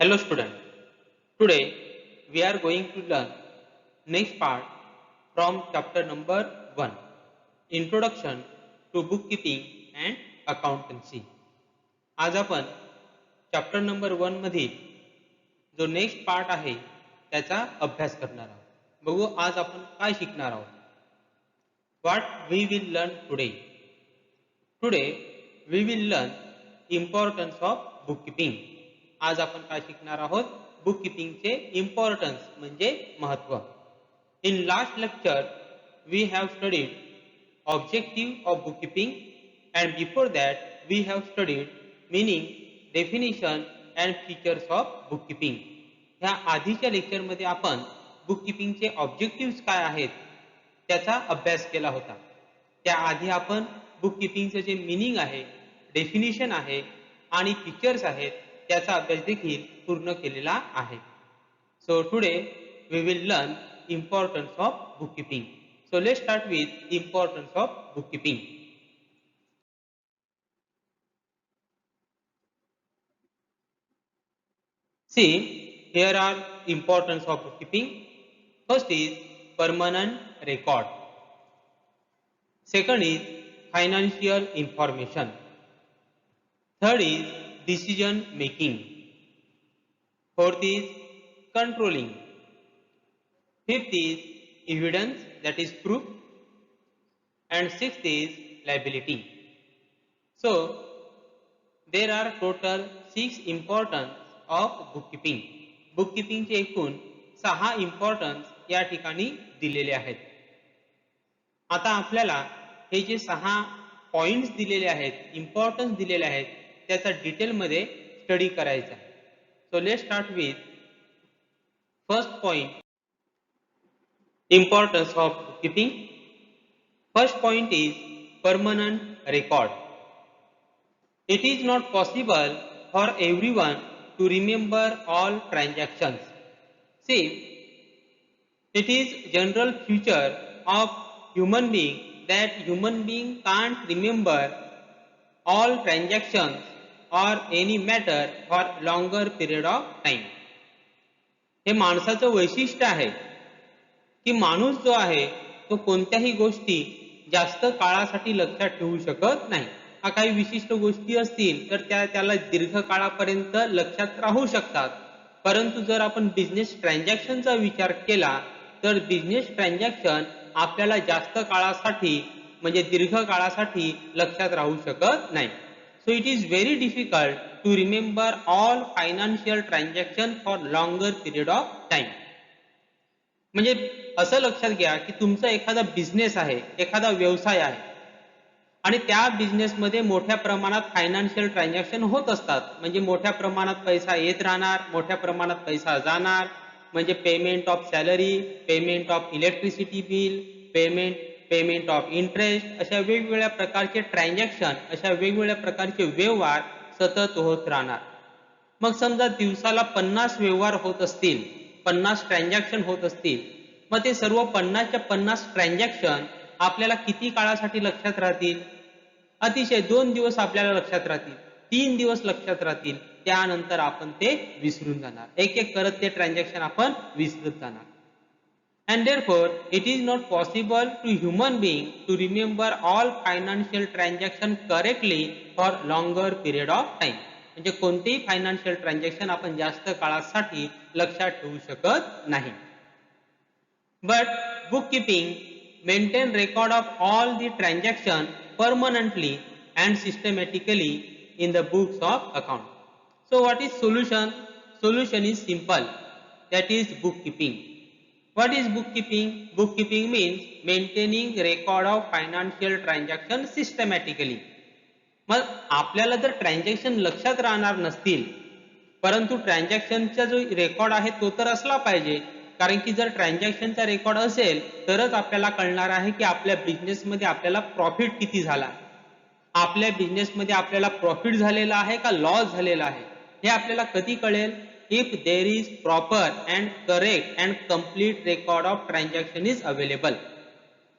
Hello student. Today we are going to learn next part from chapter number 1, Introduction to Bookkeeping and Accountancy. आज आपण chapter number 1 मधील जो next part आहे त्याचा अभ्यास करणार आहोत. बघू आज आपण काय शिकणार आहोत. What we will learn today. Today we will learn importance of bookkeeping. आज आपण काय शिकणार आहोत, बुककीपिंगचे इम्पॉर्टन्स म्हणजे महत्व. In last lecture we have studied objective of bookkeeping and before that we have studied meaning, definition and features of bookkeeping. ह्या आधीच्या लेक्चरमध्ये आपण बुककीपिंगचे ऑब्जेक्टिव्ह काय आहेत त्याचा अभ्यास केला होता. त्याआधी आपण बुककीपिंगचे जे मीनिंग आहे, डेफिनेशन आहे आणि फीचर्स आहेत त्याचा अभ्यास देखील पूर्ण केलेला आहे. So today we will learn importance of bookkeeping. So let's start with importance of bookkeeping. See, here are importance of bookkeeping. First is permanent record. Second is financial information. Third is decision making. Fourth is controlling. Fifth is evidence, that is proof. And sixth is liability. So there are total 6 importance of bookkeeping. Bookkeeping चे एकूण 6 importance या ठिकाणी दिलेले आहेत. आता आपल्याला हे जे 6 पॉइंट्स दिलेले आहेत, इम्पॉर्टन्स दिलेले आहेत त्याचा डिटेल मध्ये स्टडी करायचा. So let's start with first point, importance of bookkeeping. First point is permanent record. It is not possible for everyone to remember all transactions. See, it is general feature of human being that human being can't remember all transactions or any matter for longer period of time. हे माणसाचं वैशिष्ट्य आहे की माणूस जो आहे तो कोणत्याही गोष्टी जास्त काळासाठी लक्षात ठेवू शकत नाही. हा काही विशिष्ट गोष्टी असतील तर त्याला दीर्घ काळापर्यंत लक्षात राहू शकतात. परंतु जर आपण बिझनेस ट्रान्झॅक्शनचा विचार केला तर बिझनेस ट्रान्झॅक्शन आपल्याला जास्त काळासाठी म्हणजे दीर्घ काळासाठी लक्षात राहू शकत नाही. So it is very difficult to remember all financial transaction for longer period of time. म्हणजे असं लक्षात घ्या की तुमचा एखादा बिझनेस आहे, एखादा व्यवसाय आहे आणि त्या बिझनेसमध्ये मोठ्या प्रमाणात फायनान्शियल ट्रान्झॅक्शन होत असतात. म्हणजे मोठ्या प्रमाणात पैसा येत राहणार, मोठ्या प्रमाणात पैसा जाणार. म्हणजे payment of salary, payment of electricity bill, payment of interest, अशा वेगवेगळ्या प्रकारचे ट्रान्झॅक्शन, अशा वेगवेगळ्या प्रकारचे व्यवहार सतत होत राहणार. मग समजा दिवसाला 50 व्यवहार होत असतील, 50 ट्रान्झॅक्शन होत असतील, मग ते सर्व 50च्या 50 ट्रान्झॅक्शन आपल्याला किती काळासाठी लक्षात राहतील? अतिशय 2 दिवस आपल्याला लक्षात राहतील, 3 दिवस लक्षात राहतील. त्यानंतर आपण ते विसरून जाणार. एक एक करत ते ट्रान्झॅक्शन आपण विसरत जाणार. And therefore it is not possible to human being to remember all financial transaction correctly for longer period of time. म्हणजे कोणतेही फायनान्शियल ट्रान्झॅक्शन आपण जास्त काळासाठी लक्षात ठेवू शकत नाही. But bookkeeping maintain record of all the transaction permanently and systematically in the books of account. So what is solution? Solution is simple, that is bookkeeping. What is bookkeeping? Bookkeeping means maintaining record of financial transaction systematically. मग आपल्याला जर transaction लक्षात राहणार नसतील, परंतु ट्रान्झॅक्शनचा जो record आहे तो तर असला पाहिजे. कारण की जर ट्रान्झॅक्शनचा रेकॉर्ड असेल तरच आपल्याला कळणार आहे की आपल्या बिझनेसमध्ये आपल्याला प्रॉफिट किती झाला, आपल्या बिझनेसमध्ये आपल्याला प्रॉफिट झालेला आहे का लॉस झालेला आहे. हे आपल्याला कधी कळेल? If there is proper and correct and complete record of transaction is available.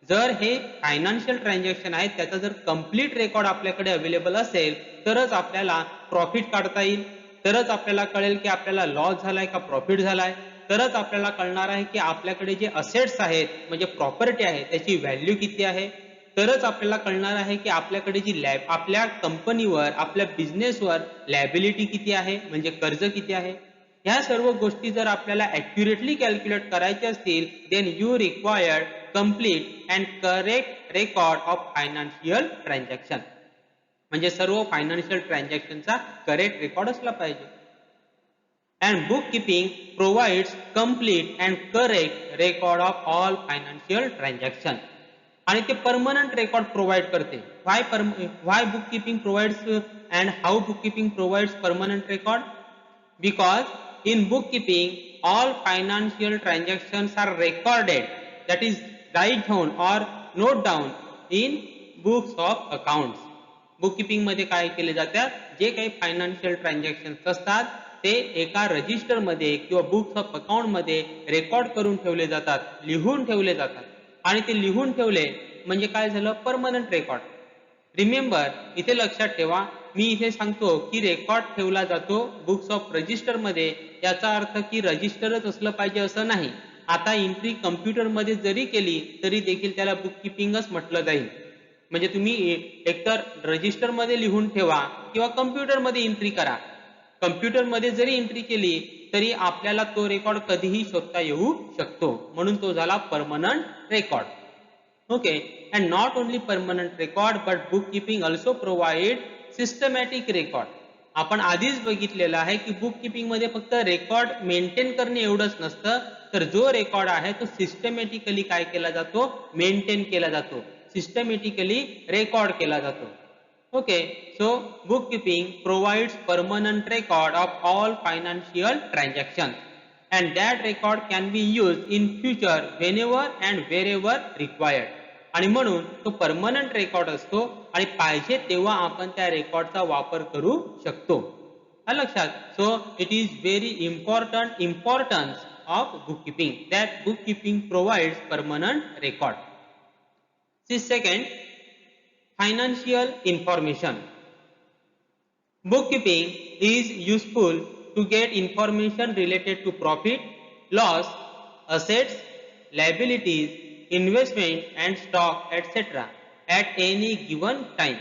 जर हे फायनान्शियल ट्रान्झॅक्शन आहे त्याचा जर कम्प्लीट रेकॉर्ड आपल्याकडे अवेलेबल असेल तरच आपल्याला प्रॉफिट काढता येईल, तरच आपल्याला कळेल की आपल्याला लॉस झालाय का प्रॉफिट झालाय, तरच आपल्याला कळणार आहे की आपल्याकडे जे असेट्स आहेत म्हणजे प्रॉपर्टी आहे त्याची व्हॅल्यू किती आहे, तरच आपल्याला कळणार आहे की आपल्याकडे जी आपल्या कंपनीवर आपल्या बिझनेसवर लॅबिलिटी किती आहे म्हणजे कर्ज किती आहे. ह्या सर्व गोष्टी जर आपल्याला ॲक्युरेटली कॅल्क्युलेट करायच्या असतील then you required complete and correct record of financial transaction. म्हणजे सर्व फायनान्शियल ट्रान्झॅक्शनचा करेक्ट रेकॉर्ड असला पाहिजे. And book keeping provides complete and correct record of all financial transaction. आणि ते परमनंट रेकॉर्ड प्रोव्हाइड करते. Why book keeping provides and how book keeping provides permanent record? Because in bookkeeping all financial transactions are recorded, that is write down or note down in books of accounts. Bookkeeping मध्ये काय केले जातात, जे काही financial transactions असतात ते एका register मध्ये किंवा बुक्स ऑफ अकाउंट मध्ये रेकॉर्ड करून ठेवले जातात, लिहून ठेवले जातात. आणि ते लिहून ठेवले म्हणजे काय झालं, परमनंट रेकॉर्ड. रिमेंबर, इथे लक्षात ठेवा, मी इथे सांगतो की रेकॉर्ड ठेवला जातो बुक्स ऑफ रजिस्टर मध्ये, याचा अर्थ की रजिस्टरच असलं पाहिजे असं नाही. आता एंट्री कम्प्युटर मध्ये जरी केली तरी देखील त्याला बुक किपिंगच म्हटलं जाईल. म्हणजे तुम्ही एकतर रजिस्टर मध्ये लिहून ठेवा किंवा कम्प्युटर मध्ये एंट्री करा. कम्प्युटर मध्ये जरी एंट्री केली तरी आपल्याला तो रेकॉर्ड कधीही शोधता येऊ शकतो, म्हणून तो झाला permanent record. Okay, and not only permanent record but bookkeeping also provide systematic record. आपण आधीच बघितलेलं आहे की बुककीपिंग मध्ये फक्त रेकॉर्ड मेंटेन करणे एवढंच नसतं, तर जो रेकॉर्ड आहे तो सिस्टमॅटिकली काय केला जातो, मेंटेन केला जातो, सिस्टमॅटिकली रेकॉर्ड केला जातो. Okay, so bookkeeping provides permanent record of all financial transactions and that record can be used in future whenever and wherever required. आणि म्हणून तो परमनंट रेकॉर्ड असतो आणि पाहिजे तेव्हा आपण त्या रेकॉर्डचा वापर करू शकतो. लक्षात. So it is very importance of bookkeeping that bookkeeping provides permanent record. Second, financial information. Bookkeeping is useful to get information related to profit, loss, assets, liabilities, investment and stock, etc. at any given time.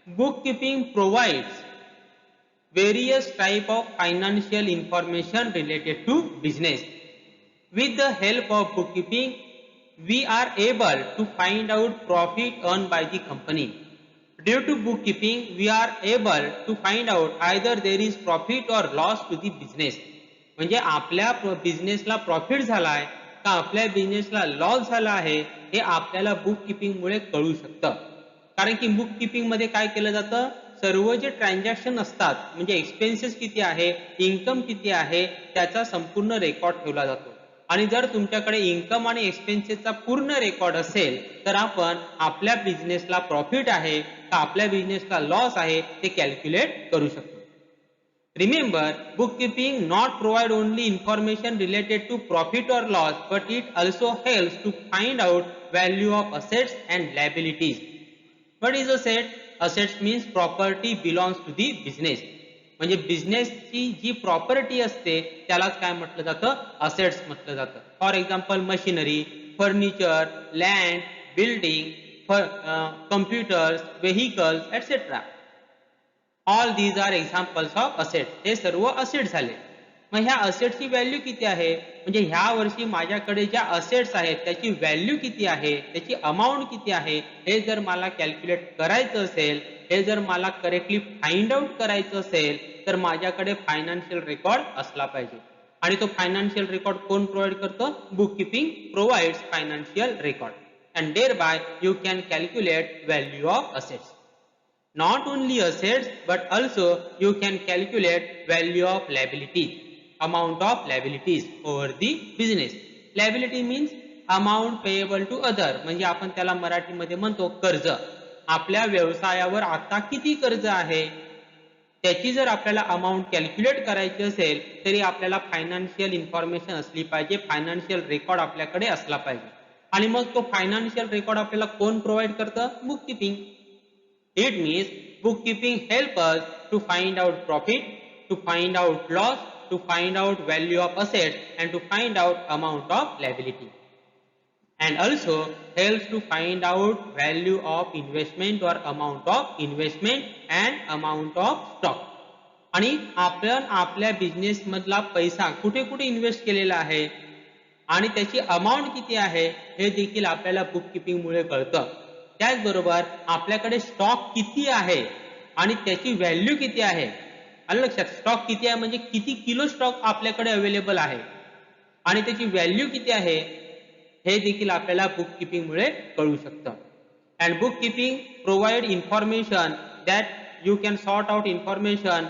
Bookkeeping provides various type of financial information related to business. With the help of bookkeeping, we are able to find out profit earned by the company. Due to bookkeeping, we are able to find out either there is profit or loss to the business. म्हणजे आपल्या बिझनेसला profit झालाय का आपल्या बिझनेसला loss झाला आहे हे आपल्याला bookkeeping मुळे कळू शकतं. कारण की बुककीपिंग मध्ये काय केलं जातं, सर्व जे ट्रान्झॅक्शन असतात म्हणजे एक्सपेन्सेस किती आहे, इन्कम किती आहे, त्याचा संपूर्ण रेकॉर्ड ठेवला जातो. आणि जर तुमच्याकडे इन्कम आणि एक्सपेन्सेसचा पूर्ण रेकॉर्ड असेल तर आपण आपल्या बिझनेसला प्रॉफिट आहे का आपल्या बिझनेसला लॉस आहे ते कॅल्क्युलेट करू शकतो. Remember, bookkeeping not provide only information related to profit or loss, but it also helps to find out value of assets and liabilities. What is asset? Assets means property belongs to the business. म्हणजे बिझनेसची जी property असते त्यालाच काय म्हटलं जातं, assets म्हटलं जातं. For example machinery, furniture, land, building, computers, vehicles etcetera. All these are examples of asset. हे सर्व असेट झाले. मग ह्या असेटची व्हॅल्यू किती आहे, म्हणजे ह्या वर्षी माझ्याकडे ज्या असेट्स आहेत त्याची व्हॅल्यू किती आहे, त्याची अमाऊंट किती आहे, हे जर मला कॅल्क्युलेट करायचं असेल, हे जर मला करेक्टली फाइंड आउट करायचं असेल तर माझ्याकडे फायनान्शियल रेकॉर्ड असला पाहिजे. आणि तो फायनान्शियल रेकॉर्ड कोण प्रोव्हाइड करतं, bookkeeping provides financial record and thereby you can calculate value of assets. Not only assets but also you can calculate value of liabilities, amount of liabilities over the business. Liability means amount payable to other. म्हणजे आपण त्याला मराठीमध्ये म्हणतो कर्ज. आपल्या व्यवसायावर आता किती कर्ज आहे त्याची जर आपल्याला अमाऊंट कॅल्क्युलेट करायची असेल तरी आपल्याला फायनान्शियल इन्फॉर्मेशन असली पाहिजे, फायनान्शियल रेकॉर्ड आपल्याकडे असला पाहिजे. आणि मग तो फायनान्शियल रेकॉर्ड आपल्याला कोण प्रोव्हाइड करतं, bookkeeping. It means bookkeeping help us to find out profit, to find out loss, to find out value of assets, and to find out amount of liability. And also helps to find out value of investment or amount of investment and amount of stock. आणि आपण आपल्या business मधला पैसा कुठे कुठे invest केलेला आहे आणि त्याची अमाऊंट किती आहे हे देखील आपल्याला बुक किपिंग मुळे कळतं. त्याचबरोबर आपल्याकडे स्टॉक किती आहे आणि त्याची व्हॅल्यू किती आहे. आलं लक्षात. स्टॉक किती आहे म्हणजे किती किलो स्टॉक आपल्याकडे अवेलेबल आहे आणि त्याची व्हॅल्यू किती आहे हे देखील आपल्याला बुक किपिंग मुळे कळू शकतं. And book keeping provide information that you can sort out information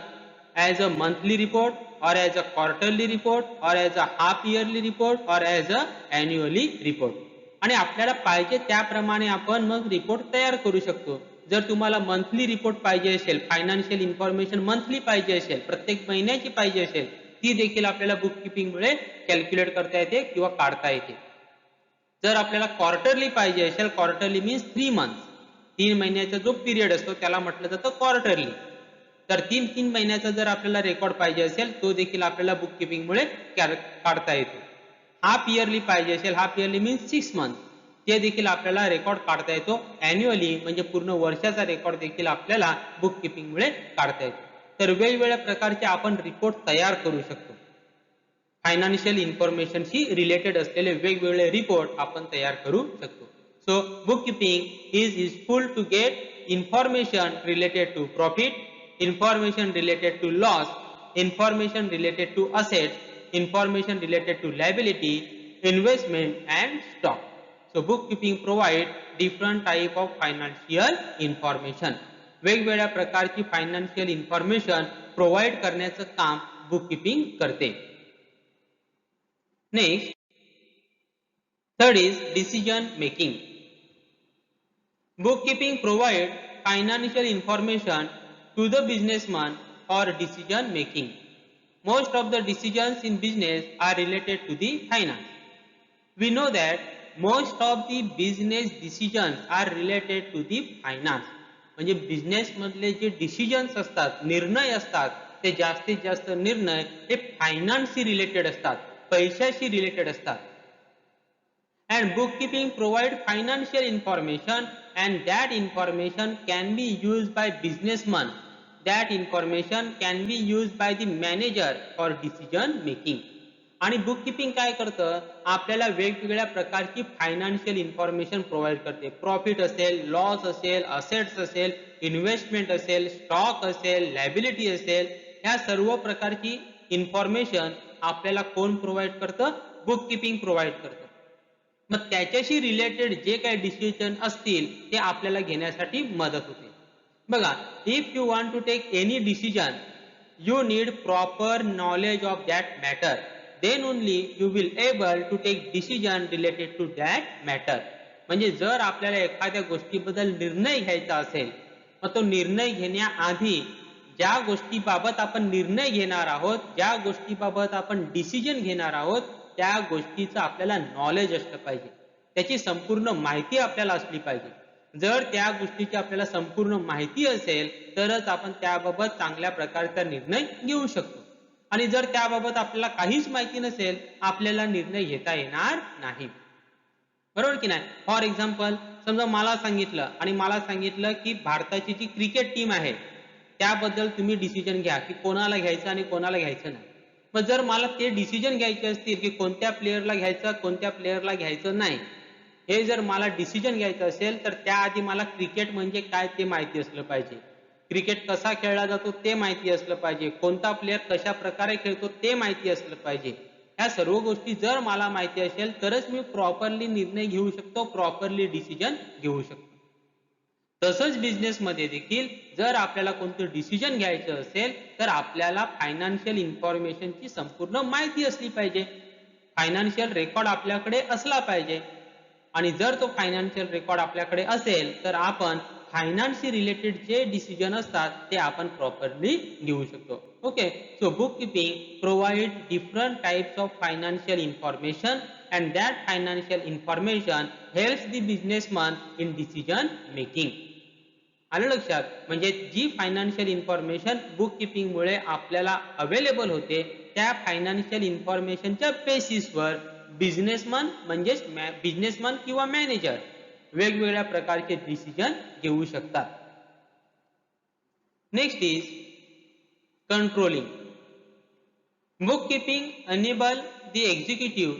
as a monthly report or as a quarterly report or as a half yearly report or as a annually report. आणि आपल्याला पाहिजे त्याप्रमाणे आपण मग report तयार करू शकतो. जर तुम्हाला मंथली रिपोर्ट पाहिजे असेल, फायनान्शियल इन्फॉर्मेशन मंथली पाहिजे असेल, प्रत्येक महिन्याची पाहिजे असेल, ती देखील आपल्याला बुक किपिंग मुळे कॅल्क्युलेट करता येते किंवा काढता येते. जर आपल्याला क्वार्टरली पाहिजे असेल, क्वार्टरली मीन्स 3 मंथ्स, 3 महिन्याचा जो पिरियड असतो त्याला म्हटलं जातं क्वार्टरली. तर 3 महिन्याचा जर आपल्याला रेकॉर्ड पाहिजे असेल तो देखील आपल्याला बुक किपिंग मुळे काढता येतो. हाफ इयरली पाहिजे असेल, हाफ इयरली मीन्स 6 मंथ, ते देखील आपल्याला रेकॉर्ड काढता येतो. अॅन्युअली म्हणजे पूर्ण वर्षाचा रेकॉर्ड देखील आपल्याला बुक किपिंग मुळे काढता येतो. तर वेगवेगळ्या प्रकारचे आपण रिपोर्ट तयार करू शकतो. फायनान्शियल इन्फॉर्मेशनशी रिलेटेड असलेले वेगवेगळे रिपोर्ट आपण तयार करू शकतो. So book keeping is useful to get information related to profit, information related to loss, information related to assets, information related to liability, investment and stock. So bookkeeping provide different type of financial information. वेगवेगळ्या प्रकारची financial information provide करण्याचं काम bookkeeping करते. Next, third is decision making. Bookkeeping provide financial information to the businessman for decision making. Most of the decisions in business are related to the finance. We know that most of the business decisions are related to the finance. म्हणजे business मधले जे decisions असतात, निर्णय असतात, ते जास्तीत जास्त निर्णय हे फायनान्सशी रिलेटेड असतात, पैशाशी रिलेटेड असतात. And bookkeeping provide financial information and that information can be used by businessman. That information can be used by the manager for decision making. आणि बुककीपिंग काय करतं, आपल्याला वेगवेगळ्या प्रकारची फायनान्शियल इन्फॉर्मेशन प्रोव्हाइड करते. प्रॉफिट असेल, लॉस असेल, असेट्स असेल, इन्व्हेस्टमेंट असेल, स्टॉक असेल, लायबिलिटी असेल, ह्या सर्व प्रकारची इन्फॉर्मेशन आपल्याला कोण प्रोव्हाइड करतं, बुककीपिंग प्रोव्हाइड करतं. मग त्याच्याशी रिलेटेड जे काही डिसिजन असतील ते आपल्याला घेण्यासाठी मदत होते. बघा, if you want to take any decision you need proper knowledge of that matter, then only you will able to take decision related to that matter. म्हणजे जर आपल्याला एखाद्या गोष्टीबद्दल निर्णय घ्यायचा असेल, मग तो निर्णय घेण्याआधी ज्या गोष्टीबाबत आपण निर्णय घेणार आहोत, ज्या गोष्टीबाबत आपण डिसिजन घेणार आहोत, त्या गोष्टीचं आपल्याला नॉलेज असलं पाहिजे, त्याची संपूर्ण माहिती आपल्याला असली पाहिजे. जर त्या गोष्टीची आपल्याला संपूर्ण माहिती असेल तरच आपण त्याबाबत चांगल्या प्रकारचा निर्णय घेऊ शकतो. आणि जर त्याबाबत आपल्याला काहीच माहिती नसेल आपल्याला निर्णय घेता येणार नाही. बरोबर की नाही. फॉर एक्झाम्पल, समजा मला सांगितलं की भारताची जी क्रिकेट टीम आहे त्याबद्दल तुम्ही डिसिजन घ्या की कोणाला घ्यायचं आणि कोणाला घ्यायचं नाही. मग जर मला ते डिसिजन घ्यायचे असतील की कोणत्या प्लेयरला घ्यायचं, कोणत्या प्लेयरला घ्यायचं नाही, हे जर मला डिसिजन घ्यायचं असेल तर त्याआधी मला क्रिकेट म्हणजे काय ते माहिती असलं पाहिजे, क्रिकेट कसा खेळला जातो ते माहिती असलं पाहिजे, कोणता प्लेयर कशा प्रकारे खेळतो ते माहिती असलं पाहिजे. ह्या सर्व गोष्टी जर मला माहिती असेल तरच मी प्रॉपरली निर्णय घेऊ शकतो, प्रॉपरली डिसिजन घेऊ शकतो. तसंच बिझनेस मध्ये देखील जर आपल्याला कोणतं डिसिजन घ्यायचं असेल तर आपल्याला फायनान्शियल इन्फॉर्मेशनची संपूर्ण माहिती असली पाहिजे, फायनान्शियल रेकॉर्ड आपल्याकडे असला पाहिजे. आणि जर तो फायनान्शियल रेकॉर्ड आपल्याकडे असेल तर आपण फायनान्सशी रिलेटेड जे डिसिजन असतात ते आपण प्रॉपरली घेऊ शकतो. Okay, so book keeping provide different types of financial information and that financial information helps the businessman in decision making. आलं लक्षात? म्हणजे जी फायनान्शियल इन्फॉर्मेशन बुक किपिंग मुळे आपल्याला अवेलेबल होते, त्या फायनान्शियल इन्फॉर्मेशनच्या बेसिसवर बिझनेसमन म्हणजेच बिझनेसमन किंवा मॅनेजर वेगवेगळ्या प्रकारचे डिसिजन घेऊ शकतात. Next is controlling. Bookkeeping enable the executive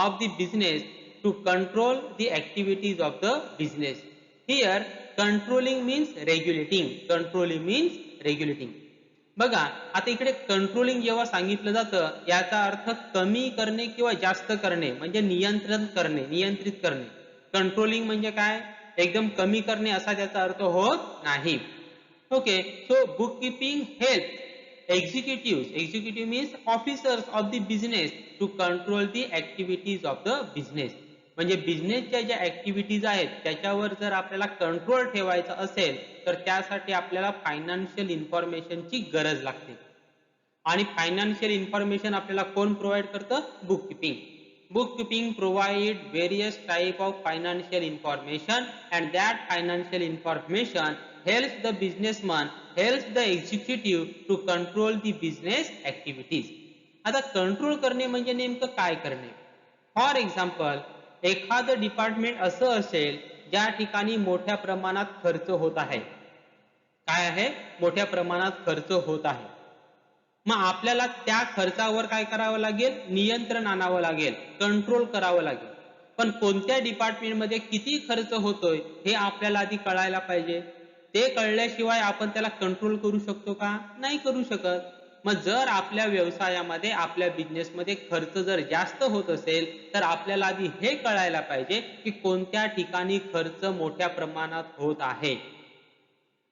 of the business to control the activities of the business. Here, controlling means regulating. Controlling means regulating. बघा, आता इकडे कंट्रोलिंग जेव्हा सांगितलं जातं, याचा अर्थ कमी करणे किंवा जास्त करणे म्हणजे नियंत्रण करणे, नियंत्रित करणे. कंट्रोलिंग म्हणजे काय? एकदम कमी करणे असा त्याचा अर्थ होत नाही. Okay, so book keeping help executive means officers of the business to control the activities of the business. म्हणजे बिझनेसच्या ज्या ऍक्टिव्हिटीज आहेत त्याच्यावर जर आपल्याला कंट्रोल ठेवायचा असेल तर त्यासाठी आपल्याला फायनान्शियल इन्फॉर्मेशनची गरज लागते. आणि फायनान्शियल इन्फॉर्मेशन आपल्याला कोण प्रोव्हाइड करतं? Book keeping. Bookkeeping provide various type of financial information, and that financial information helps the businessman, helps the executive to control the business activities. आता कंट्रोल करणे म्हणजे नेमकं काय करणे? फॉर एक्झाम्पल, एखादं डिपार्टमेंट असं असेल ज्या ठिकाणी मोठ्या प्रमाणात खर्च होत आहे. काय आहे? मोठ्या प्रमाणात खर्च होत आहे. मग आपल्याला त्या खर्चावर काय करावं लागेल? नियंत्रण आणावं लागेल, कंट्रोल करावं लागेल. पण कोणत्या डिपार्टमेंटमध्ये किती खर्च होतोय हे आपल्याला आधी कळायला पाहिजे. ते कळल्याशिवाय आपण त्याला कंट्रोल करू शकतो का? नाही करू शकत. मग जर आपल्या व्यवसायामध्ये, आपल्या बिझनेसमध्ये खर्च जर जास्त होत असेल तर आपल्याला आधी हे कळायला पाहिजे की कोणत्या ठिकाणी खर्च मोठ्या प्रमाणात होत आहे.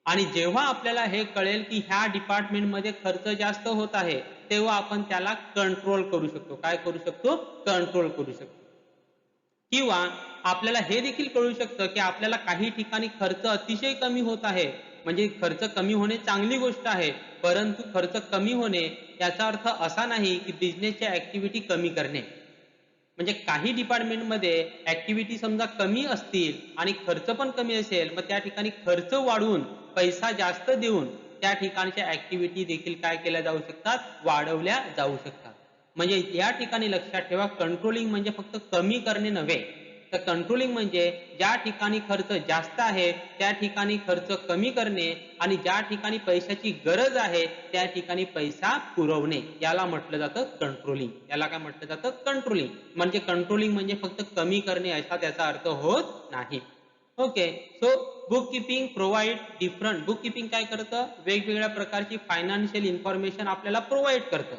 आणि जेव्हा आपल्याला हे कळेल की ह्या डिपार्टमेंटमध्ये खर्च जास्त होत आहे, तेव्हा आपण त्याला कंट्रोल करू शकतो. काय करू शकतो? कंट्रोल करू शकतो. किंवा आपल्याला हे देखील कळू शकतं की आपल्याला काही ठिकाणी खर्च अतिशय कमी होत आहे. म्हणजे खर्च कमी होणे चांगली गोष्ट आहे, परंतु खर्च कमी होणे याचा अर्थ असा नाही की बिझनेसच्या ऍक्टिव्हिटी कमी करणे. म्हणजे काही डिपार्टमेंटमध्ये ऍक्टिव्हिटी समजा कमी असतील आणि खर्च पण कमी असेल, मग त्या ठिकाणी खर्च वाढवून पैसा जास्त देऊन त्या ठिकाणच्या ऍक्टिव्हिटी देखील काय केल्या जाऊ शकतात? वाढवल्या जाऊ शकतात. म्हणजे या ठिकाणी लक्षात ठेवा, कंट्रोलिंग म्हणजे फक्त कमी करणे नव्हे, तर कंट्रोलिंग म्हणजे ज्या ठिकाणी खर्च जास्त आहे त्या ठिकाणी खर्च कमी करणे आणि ज्या ठिकाणी पैशाची गरज आहे त्या ठिकाणी पैसा पुरवणे, याला म्हटलं जातं कंट्रोलिंग. याला काय म्हटलं जातं? कंट्रोलिंग. म्हणजे कंट्रोलिंग म्हणजे फक्त कमी करणे असा त्याचा अर्थ होत नाही. Okay, so book keeping provide different. Book keeping काय करतं? वेगवेगळ्या प्रकारची फायनान्शियल इन्फॉर्मेशन आपल्याला प्रोव्हाइड करतं.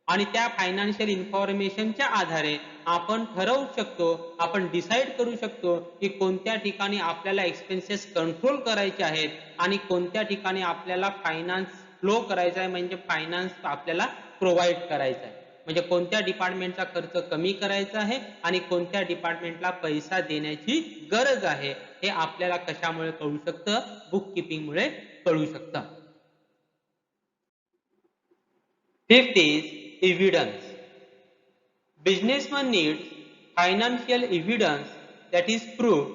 आणि त्या फायनान्शियल इन्फॉर्मेशनच्या आधारे आपण ठरवू शकतो, आपण डिसाईड करू शकतो की कोणत्या ठिकाणी आपल्याला एक्सपेन्सेस कंट्रोल करायचे आहेत आणि कोणत्या ठिकाणी आपल्याला फायनान्स फ्लो करायचा आहे, म्हणजे फायनान्स आपल्याला प्रोव्हाइड करायचा आहे. म्हणजे कोणत्या डिपार्टमेंटचा खर्च कमी करायचा आहे आणि कोणत्या डिपार्टमेंटला पैसा देण्याची गरज आहे, हे आपल्याला कशामुळे कळू शकतं? बुक किपिंग मुळे कळू शकतं. Fifth is evidence. Businessman needs financial evidence, that is proof,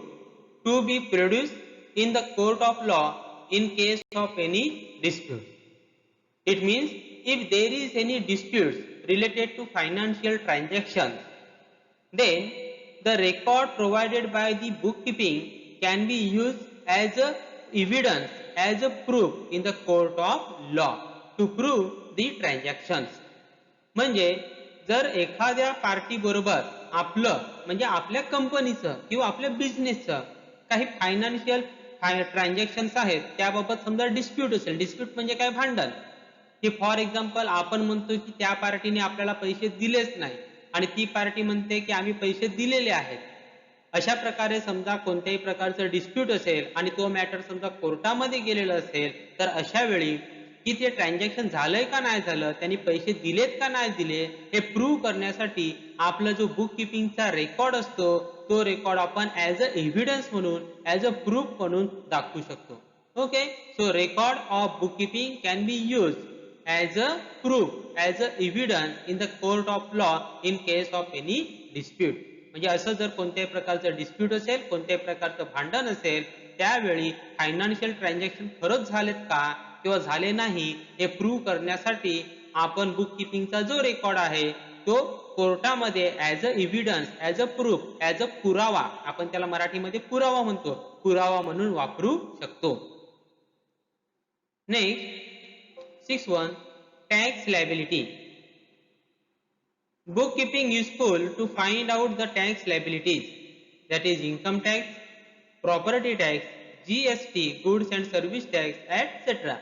to be produced in the court of law in case of any dispute. It means if there is any disputes related to financial transactions, then the record provided by the bookkeeping can be used as a evidence, as a proof in the court of law to prove the transactions. म्हणजे जर एखाद्या party बरोबर आपलं म्हणजे आपल्या कंपनीचं किंवा आपल्या बिझनेसचं काही फायनान्शियल ट्रान्झॅक्शन्स आहेत, त्याबाबत समजा डिस्प्यूट असेल. डिस्प्यूट म्हणजे काय? भांडण. की फॉर एक्झाम्पल आपण म्हणतो की त्या पार्टीने आपल्याला पैसे दिलेच नाही आणि ती पार्टी म्हणते की आम्ही पैसे दिलेले आहेत. अशा प्रकारे समजा कोणत्याही प्रकारचं डिस्प्यूट असेल आणि तो मॅटर समजा कोर्टामध्ये गेलेला असेल, तर अशा वेळी की ते ट्रान्झॅक्शन झालंय का नाही झालं, त्यांनी पैसे दिलेत का नाही दिले, हे प्रूव्ह करण्यासाठी आपला जो बुक किपिंगचा रेकॉर्ड असतो, तो रेकॉर्ड आपण ऍज अ एव्हिडन्स म्हणून, ऍज अ प्रूफ म्हणून दाखवू शकतो. Okay, so record of book keeping can be use as a proof, as a evidence in the court of law in case of any dispute. म्हणजे असं जर कोणत्याही प्रकारचं dispute असेल, कोणत्याही प्रकारचं भांडण असेल, त्यावेळी फायनान्शियल ट्रान्झॅक्शन खरंच झालेत का किंवा झाले नाही हे प्रूव्ह करण्यासाठी आपण बुक किपिंगचा जो रेकॉर्ड आहे तो कोर्टामध्ये as a evidence, as a proof, as a पुरावा, आपण त्याला मराठीमध्ये पुरावा म्हणतो, पुरावा म्हणून वापरू शकतो. Next 6.1 tax liability. Bookkeeping useful to find out the tax liabilities, that is income tax, property tax, GST, goods and service tax, etc.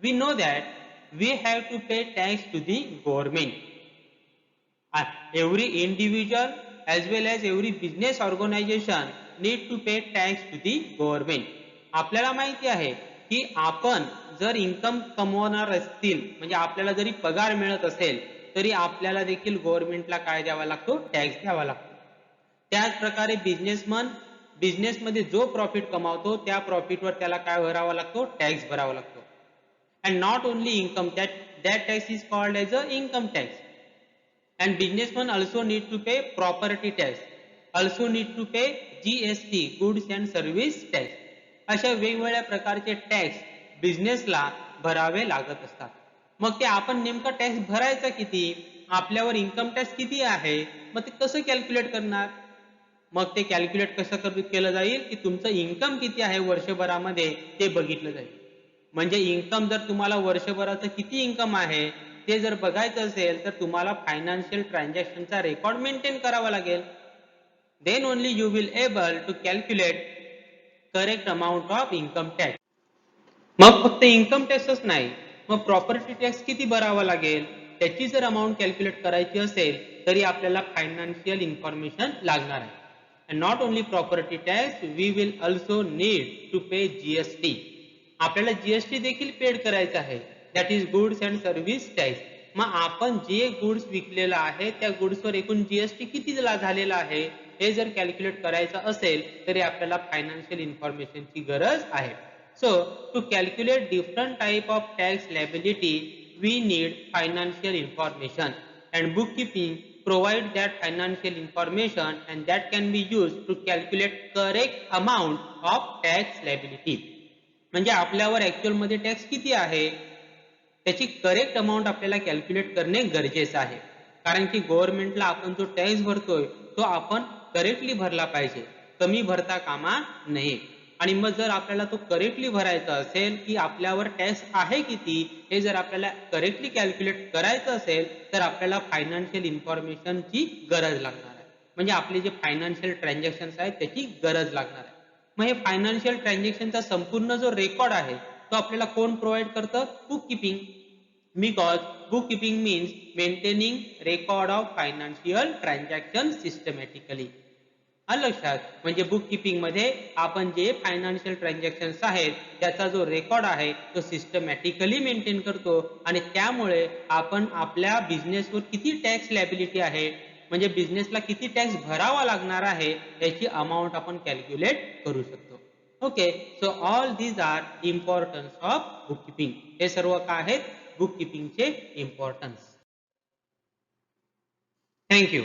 We know that we have to pay tax to the government. Every individual as well as every business organization need to pay tax to the government. आपल्याला माहिती आहे की आपण जर income कमवणार असतील म्हणजे आपल्याला जरी पगार मिळत असेल तरी आपल्याला देखील गव्हर्नमेंटला काय द्यावा लागतो, टॅक्स द्यावा लागतो. त्याच प्रकारे बिझनेसमन बिझनेसमध्ये जो प्रॉफिट कमावतो त्या प्रॉफिटवर त्याला काय भरावा लागतो, टॅक्स भरावा लागतो. And not only income, that tax is called as a income tax. And businessmen also need to pay property tax, also need to pay GST, goods and service tax. अशा वेगवेगळ्या प्रकारचे टॅक्स बिझनेसला भरावे लागत असतात. मग ते आपण नेमका टॅक्स भरायचा किती, आपल्यावर इन्कम टॅक्स किती आहे, मग ते कसं कॅल्क्युलेट करणार. मग ते कॅल्क्युलेट कसं केलं जाईल की तुमचं इन्कम किती आहे वर्षभरामध्ये ते बघितलं जाईल. म्हणजे इन्कम जर तुम्हाला वर्षभराचं किती इन्कम आहे ते जर बघायचं असेल तर तुम्हाला फायनान्शियल ट्रान्झॅक्शनचा रेकॉर्ड मेंटेन करावा लागेल. Then only you will able to calculate correct amount of income tax. मग फक्त इन्कम टॅक्सच नाही, मग प्रॉपर्टी टॅक्स किती भरावा लागेल त्याची जर अमाउंट कॅल्क्युलेट करायची असेल तरी आपल्याला फायनान्शियल इन्फॉर्मेशन लागणार आहे. And not only property tax, we will also need to pay GST. आपल्याला जीएसटी देखील पेड करायचं आहे, that is goods and service tax. मग आपण जे गुड्स विकलेलं आहे त्या गुड्सवर एकूण जीएसटी किती झालेला आहे हे जर कॅल्क्युलेट करायचं असेल तरी आपल्याला फायनान्शियल इन्फॉर्मेशनची गरज आहे. So to calculate different type of tax liability, we need financial information, and bookkeeping provide that financial information, and that can be used to calculate correct amount of tax liability. म्हणजे आपल्यावर actual मध्ये tax किती आहे त्याची correct amount आपल्याला calculate करणे गरजेचं आहे. कारण की गव्हर्नमेंटला आपण जो टॅक्स भरतोय तो आपण करेक्टली भरला पाहिजे, कमी भरता कामा नये. आणि मग जर आपल्याला तो करेक्टली भरायचा असेल की आपल्यावर टॅक्स आहे किती हे जर आपल्याला करेक्टली कॅल्क्युलेट करायचं असेल तर आपल्याला फायनान्शियल इन्फॉर्मेशनची गरज लागणार आहे. म्हणजे आपले जे फायनान्शियल ट्रान्झॅक्शन्स आहेत त्याची गरज लागणार आहे. मग हे फायनान्शियल ट्रान्झॅक्शनचा संपूर्ण जो रेकॉर्ड आहे तो आपल्याला कोण प्रोव्हाइड करतं, book keeping. Because book keeping means maintaining record of financial transaction systematically. लक्षात, म्हणजे बुक किपिंग मध्ये आपण जे फायनान्शियल ट्रान्झॅक्शन्स आहेत त्याचा जो रेकॉर्ड आहे तो सिस्टमॅटिकली मेंटेन करतो आणि त्यामुळे आपण आपल्या बिझनेसवर किती टॅक्स लायबिलिटी आहे म्हणजे बिझनेसला किती टॅक्स भरावा लागणार आहे याची अमाउंट आपण कॅल्क्युलेट करू शकतो. Okay, so all these are importance of book keeping. हे सर्व काय आहेत बुक किपिंगचे इम्पॉर्टन्स. थँक्यू.